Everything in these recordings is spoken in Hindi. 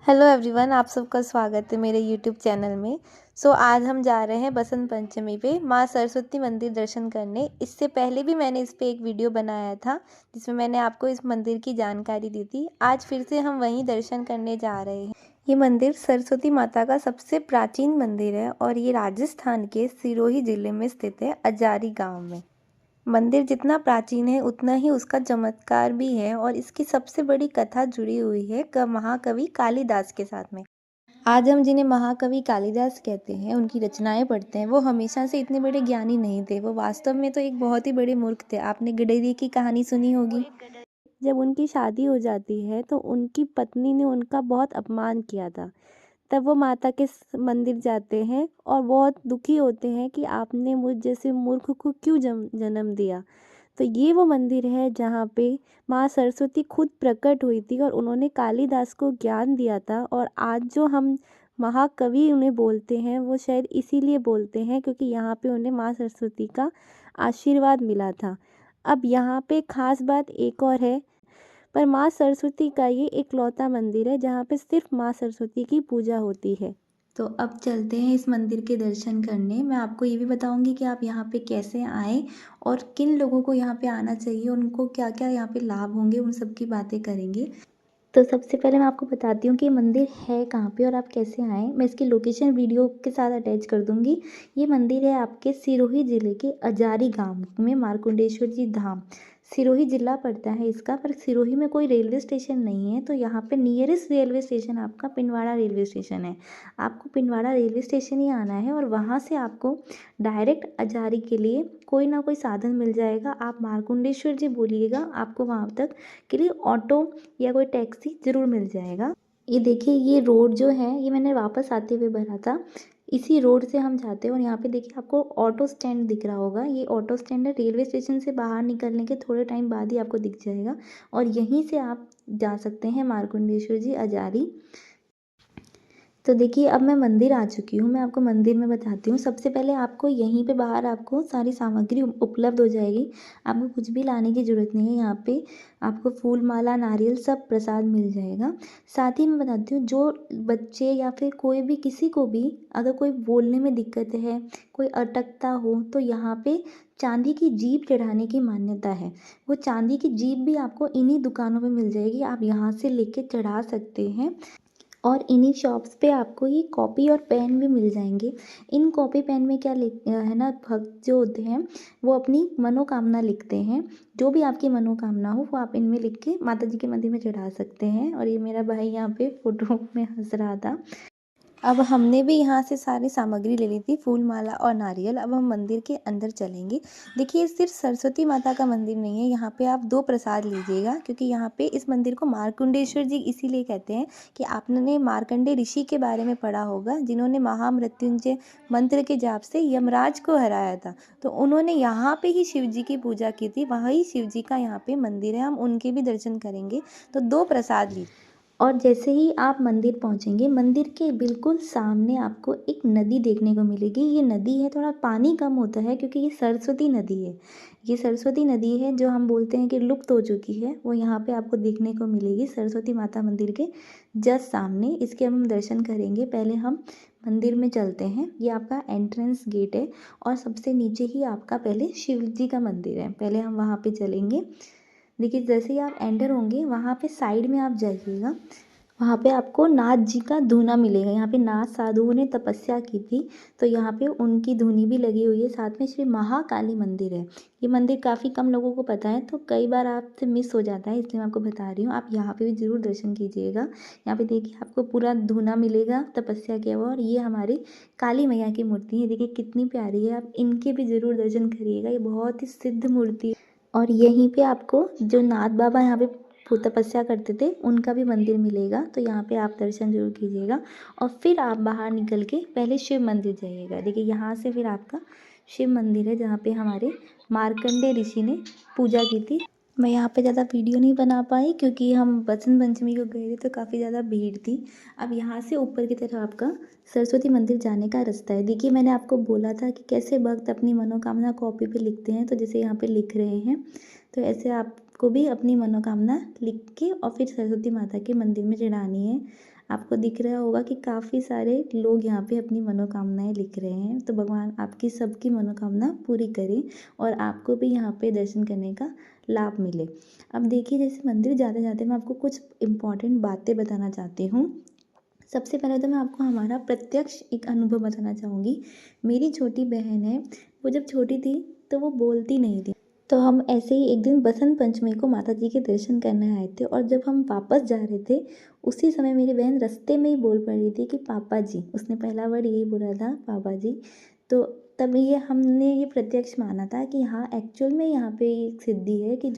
हेलो एवरीवन, आप सबका स्वागत है मेरे यूट्यूब चैनल में। आज हम जा रहे हैं बसंत पंचमी पे माँ सरस्वती मंदिर दर्शन करने। इससे पहले भी मैंने इस पे एक वीडियो बनाया था जिसमें मैंने आपको इस मंदिर की जानकारी दी थी। आज फिर से हम वहीं दर्शन करने जा रहे हैं। ये मंदिर सरस्वती माता का सबसे प्राचीन मंदिर है और ये राजस्थान के सिरोही जिले में स्थित है, अजारी गाँव में। मंदिर जितना प्राचीन है उतना ही उसका चमत्कार भी है और इसकी सबसे बड़ी कथा जुड़ी हुई है महाकवि कालिदास के साथ में। आज हम जिन्हें महाकवि कालिदास कहते हैं, उनकी रचनाएं पढ़ते हैं, वो हमेशा से इतने बड़े ज्ञानी नहीं थे। वो वास्तव में तो एक बहुत ही बड़े मूर्ख थे। आपने गडेरिया की कहानी सुनी होगी। जब उनकी शादी हो जाती है तो उनकी पत्नी ने उनका बहुत अपमान किया था। तब वो माता के मंदिर जाते हैं और बहुत दुखी होते हैं कि आपने मुझ जैसे मूर्ख को क्यों जन्म दिया। तो ये वो मंदिर है जहाँ पे माँ सरस्वती खुद प्रकट हुई थी और उन्होंने कालिदास को ज्ञान दिया था। और आज जो हम महाकवि उन्हें बोलते हैं वो शायद इसीलिए बोलते हैं क्योंकि यहाँ पे उन्हें माँ सरस्वती का आशीर्वाद मिला था। अब यहाँ पे खास बात एक और है, पर माँ सरस्वती का ये इकलौता मंदिर है जहाँ पे सिर्फ माँ सरस्वती की पूजा होती है। तो अब चलते हैं इस मंदिर के दर्शन करने। मैं आपको ये भी बताऊंगी कि आप यहाँ पे कैसे आएँ और किन लोगों को यहाँ पे आना चाहिए, उनको क्या क्या यहाँ पे लाभ होंगे, उन सब की बातें करेंगे। तो सबसे पहले मैं आपको बताती हूँ कि ये मंदिर है कहाँ पे और आप कैसे आएँ। मैं इसकी लोकेशन वीडियो के साथ अटैच कर दूँगी। ये मंदिर है आपके सिरोही ज़िले के अजारी गांव में, मार्कंडेश्वर जी धाम। सिरोही ज़िला पड़ता है इसका, पर सिरोही में कोई रेलवे स्टेशन नहीं है। तो यहाँ पे नियरेस्ट रेलवे स्टेशन आपका पिंडवाड़ा रेलवे स्टेशन है। आपको पिंडवाड़ा रेलवे स्टेशन ही आना है और वहाँ से आपको डायरेक्ट अजारी के लिए कोई ना कोई साधन मिल जाएगा। आप मार्कंडेश्वर जी बोलिएगा, आपको वहाँ तक के लिए ऑटो या कोई टैक्सी ज़रूर मिल जाएगा। ये देखिए, ये रोड जो है ये मैंने वापस आते हुए भरा था। इसी रोड से हम जाते हैं और यहाँ पे देखिए आपको ऑटो स्टैंड दिख रहा होगा। ये ऑटो स्टैंड है। रेलवे स्टेशन से बाहर निकलने के थोड़े टाइम बाद ही आपको दिख जाएगा और यहीं से आप जा सकते हैं मार्कंडेश्वर जी अजारी। तो देखिए, अब मैं मंदिर आ चुकी हूँ। मैं आपको मंदिर में बताती हूँ। सबसे पहले आपको यहीं पे बाहर आपको सारी सामग्री उपलब्ध हो जाएगी। आपको कुछ भी लाने की ज़रूरत नहीं है। यहाँ पे आपको फूल माला नारियल सब प्रसाद मिल जाएगा। साथ ही मैं बताती हूँ, जो बच्चे या फिर कोई भी किसी को भी अगर कोई बोलने में दिक्कत है, कोई अटकता हो, तो यहाँ पे चांदी की जीभ चढ़ाने की मान्यता है। वो चांदी की जीभ भी आपको इन्हीं दुकानों पे मिल जाएगी। आप यहाँ से लेके चढ़ा सकते हैं और इन्हीं शॉप्स पे आपको ये कॉपी और पेन भी मिल जाएंगे। इन कॉपी पेन में क्या लिख है ना, भक्त जो होते हैं वो अपनी मनोकामना लिखते हैं। जो भी आपकी मनोकामना हो वो आप इनमें लिख के माता जी के मंदिर में चढ़ा सकते हैं। और ये मेरा भाई यहाँ पे फोटो में हंस रहा था। अब हमने भी यहाँ से सारी सामग्री ले ली थी, फूल माला और नारियल। अब हम मंदिर के अंदर चलेंगे। देखिए, सिर्फ सरस्वती माता का मंदिर नहीं है। यहाँ पे आप दो प्रसाद लीजिएगा क्योंकि यहाँ पे इस मंदिर को मार्कंडेश्वर जी इसीलिए कहते हैं कि आपने मार्कंडे ऋषि के बारे में पढ़ा होगा, जिन्होंने महामृत्युंजय मंत्र के जाप से यमराज को हराया था। तो उन्होंने यहाँ पे ही शिव जी की पूजा की थी। वही शिव जी का यहाँ पे मंदिर है। हम उनके भी दर्शन करेंगे। तो दो प्रसाद लीजिए। और जैसे ही आप मंदिर पहुंचेंगे, मंदिर के बिल्कुल सामने आपको एक नदी देखने को मिलेगी। ये नदी है, थोड़ा पानी कम होता है क्योंकि ये सरस्वती नदी है। ये सरस्वती नदी है जो हम बोलते हैं कि लुप्त हो चुकी है, वो यहाँ पे आपको देखने को मिलेगी सरस्वती माता मंदिर के जस्ट सामने। इसके हम दर्शन करेंगे। पहले हम मंदिर में चलते हैं। ये आपका एंट्रेंस गेट है और सबसे नीचे ही आपका पहले शिव जी का मंदिर है। पहले हम वहाँ पे चलेंगे। देखिए, जैसे ही आप एंटर होंगे वहाँ पे साइड में आप जाइएगा, वहाँ पे आपको नाथ जी का धूना मिलेगा। यहाँ पे नाथ साधुओं ने तपस्या की थी, तो यहाँ पे उनकी धुनी भी लगी हुई है। साथ में श्री महाकाली मंदिर है। ये मंदिर काफ़ी कम लोगों को पता है, तो कई बार आपसे मिस हो जाता है, इसलिए मैं आपको बता रही हूँ। आप यहाँ पे भी ज़रूर दर्शन कीजिएगा। यहाँ पे देखिए आपको पूरा धूना मिलेगा तपस्या किया हुआ। और ये हमारी काली मैया की मूर्ति है। देखिए कितनी प्यारी है। आप इनके भी ज़रूर दर्शन करिएगा। ये बहुत ही सिद्ध मूर्ति है। और यहीं पे आपको जो नाथ बाबा यहाँ पे तपस्या करते थे उनका भी मंदिर मिलेगा। तो यहाँ पे आप दर्शन जरूर कीजिएगा और फिर आप बाहर निकल के पहले शिव मंदिर जाइएगा। देखिए, यहाँ से फिर आपका शिव मंदिर है जहाँ पे हमारे मार्कंडे ऋषि ने पूजा की थी। मैं यहाँ पे ज़्यादा वीडियो नहीं बना पाई क्योंकि हम बसंत पंचमी को गए थे तो काफ़ी ज़्यादा भीड़ थी। अब यहाँ से ऊपर की तरफ आपका सरस्वती मंदिर जाने का रास्ता है। देखिए, मैंने आपको बोला था कि कैसे भक्त अपनी मनोकामना कॉपी पे लिखते हैं, तो जैसे यहाँ पे लिख रहे हैं, तो ऐसे आपको भी अपनी मनोकामना लिख के और फिर सरस्वती माता के मंदिर में चढ़ानी है। आपको दिख रहा होगा कि काफ़ी सारे लोग यहाँ पे अपनी मनोकामनाएं लिख रहे हैं। तो भगवान आपकी सबकी मनोकामना पूरी करें और आपको भी यहाँ पे दर्शन करने का लाभ मिले। अब देखिए, जैसे मंदिर जाते जाते मैं आपको कुछ इम्पॉर्टेंट बातें बताना चाहती हूँ। सबसे पहले तो मैं आपको हमारा प्रत्यक्ष एक अनुभव बताना चाहूँगी। मेरी छोटी बहन है, वो जब छोटी थी तो वो बोलती नहीं थी। तो हम ऐसे ही एक दिन बसंत पंचमी को माता जी के दर्शन करने आए थे और जब हम वापस जा रहे थे, उसी समय मेरी बहन रास्ते में ही बोल पड़ रही थी कि पापा जी। उसने पहला वर्ड यही बोला था, पापा जी। तो तब ये हमने ये प्रत्यक्ष माना था कि हाँ, एक्चुअल में यहाँ पे एक सिद्धि है कि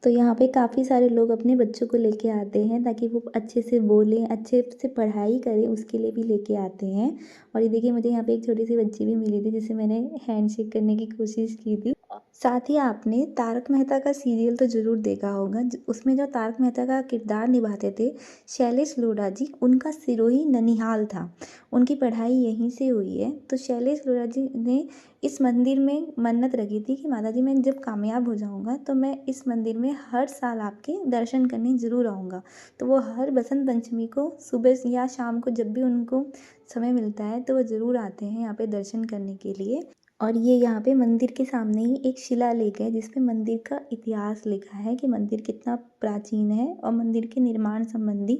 तो यहाँ पे काफ़ी सारे लोग अपने बच्चों को लेके आते हैं ताकि वो अच्छे से बोलें, अच्छे से पढ़ाई करें, उसके लिए भी लेके आते हैं। और ये देखिए, मुझे यहाँ पे एक छोटी सी बच्ची भी मिली थी जिसे मैंने हैंडशेक करने की कोशिश की थी। साथ ही आपने तारक मेहता का सीरियल तो ज़रूर देखा होगा। उसमें जो तारक मेहता का किरदार निभाते थे शैलेश लोढ़ा जी, उनका सिरोही ननिहाल था। उनकी पढ़ाई यहीं से हुई है। तो शैलेश लोढ़ा जी ने इस मंदिर में मन्नत रखी थी कि माता जी, मैं जब कामयाब हो जाऊंगा तो मैं इस मंदिर में हर साल आपके दर्शन करने ज़रूर आऊँगा। तो वो हर बसंत पंचमी को सुबह या शाम को जब भी उनको समय मिलता है तो वो ज़रूर आते हैं यहाँ पे दर्शन करने के लिए। और ये यहाँ पे मंदिर के सामने ही एक शिलालेख है जिसमें मंदिर का इतिहास लिखा है कि मंदिर कितना प्राचीन है और मंदिर के निर्माण संबंधी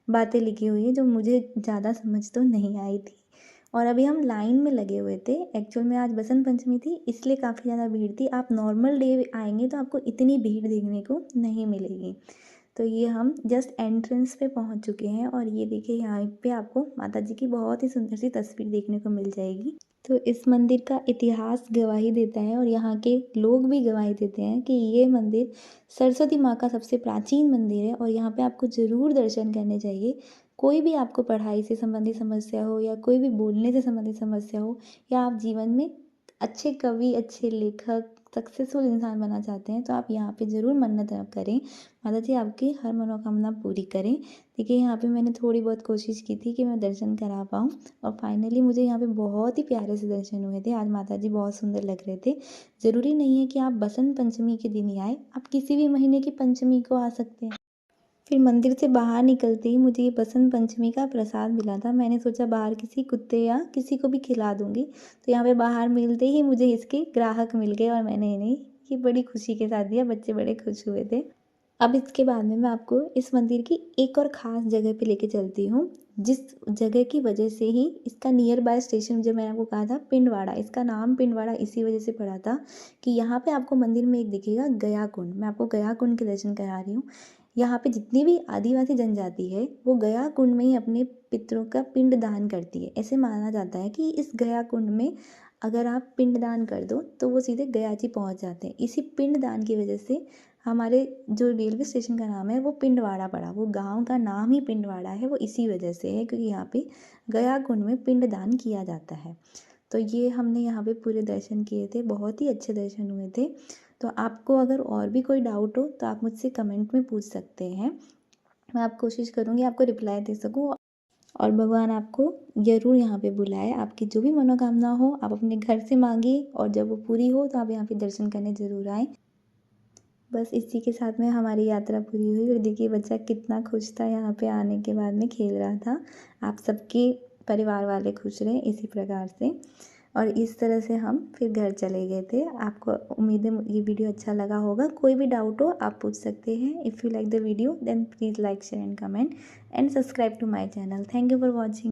बातें लिखी हुई है जो मुझे ज़्यादा समझ तो नहीं आई थी। और अभी हम लाइन में लगे हुए थे। एक्चुअल में आज बसंत पंचमी थी, इसलिए काफ़ी ज़्यादा भीड़ थी। आप नॉर्मल डे आएंगे तो आपको इतनी भीड़ देखने को नहीं मिलेगी। तो ये हम जस्ट एंट्रेंस पे पहुंच चुके हैं और ये देखिए, यहाँ पे आपको माता जी की बहुत ही सुंदर सी तस्वीर देखने को मिल जाएगी। तो इस मंदिर का इतिहास गवाही देता है और यहाँ के लोग भी गवाही देते हैं कि ये मंदिर सरस्वती माँ का सबसे प्राचीन मंदिर है और यहाँ पे आपको ज़रूर दर्शन करने चाहिए। कोई भी आपको पढ़ाई से संबंधित समस्या हो या कोई भी बोलने से संबंधित समस्या हो या आप जीवन में अच्छे कवि, अच्छे लेखक, सक्सेसफुल इंसान बनना चाहते हैं तो आप यहाँ पे ज़रूर मन्नत करें। माता जी आपकी हर मनोकामना पूरी करें। देखिए, यहाँ पे मैंने थोड़ी बहुत कोशिश की थी कि मैं दर्शन करा पाऊँ और फाइनली मुझे यहाँ पे बहुत ही प्यारे से दर्शन हुए थे। आज माता जी बहुत सुंदर लग रहे थे। ज़रूरी नहीं है कि आप बसंत पंचमी के दिन ही आए, आप किसी भी महीने की पंचमी को आ सकते हैं। फिर मंदिर से बाहर निकलते ही मुझे ये बसंत पंचमी का प्रसाद मिला था। मैंने सोचा बाहर किसी कुत्ते या किसी को भी खिला दूंगी। तो यहाँ पे बाहर मिलते ही मुझे इसके ग्राहक मिल गए और मैंने इन्हें ये बड़ी खुशी के साथ दिया। बच्चे बड़े खुश हुए थे। अब इसके बाद में मैं आपको इस मंदिर की एक और ख़ास जगह पे लेके चलती हूँ, जिस जगह की वजह से ही इसका नियर बाय स्टेशन, जो मैंने आपको कहा था पिंडवाड़ा, इसका नाम पिंडवाड़ा इसी वजह से पड़ा था कि यहाँ पे आपको मंदिर में एक दिखेगा गया कुंड। मैं आपको गया कुंड के दर्शन करा रही हूँ। यहाँ पे जितनी भी आदिवासी जनजाति है वो गया कुंड में ही अपने पितरों का पिंड दान करती है। ऐसे माना जाता है कि इस गया कुंड में अगर आप पिंड दान कर दो तो वो सीधे गया जी पहुँच जाते हैं। इसी पिंड दान की वजह से हमारे जो रेलवे स्टेशन का नाम है वो पिंडवाड़ा पड़ा। वो गांव का नाम ही पिंडवाड़ा है, वो इसी वजह से है क्योंकि यहाँ पे गया कुंड में पिंड दान किया जाता है। तो ये हमने यहाँ पे पूरे दर्शन किए थे, बहुत ही अच्छे दर्शन हुए थे। तो आपको अगर और भी कोई डाउट हो तो आप मुझसे कमेंट में पूछ सकते हैं। मैं आप कोशिश करूँगी आपको रिप्लाई दे सकूँ और भगवान आपको ज़रूर यहाँ पे बुलाए। आपकी जो भी मनोकामना हो आप अपने घर से मांगिए और जब वो पूरी हो तो आप यहाँ पे दर्शन करने ज़रूर आएँ। बस इसी के साथ में हमारी यात्रा पूरी हुई और देखिए बच्चा कितना खुश था यहाँ पे आने के बाद में, खेल रहा था। आप सबके परिवार वाले खुश रहे इसी प्रकार से। और इस तरह से हम फिर घर चले गए थे। आपको उम्मीद है ये वीडियो अच्छा लगा होगा। कोई भी डाउट हो आप पूछ सकते हैं। If you like the video then please like share and comment and subscribe to my channel. Thank you for watching.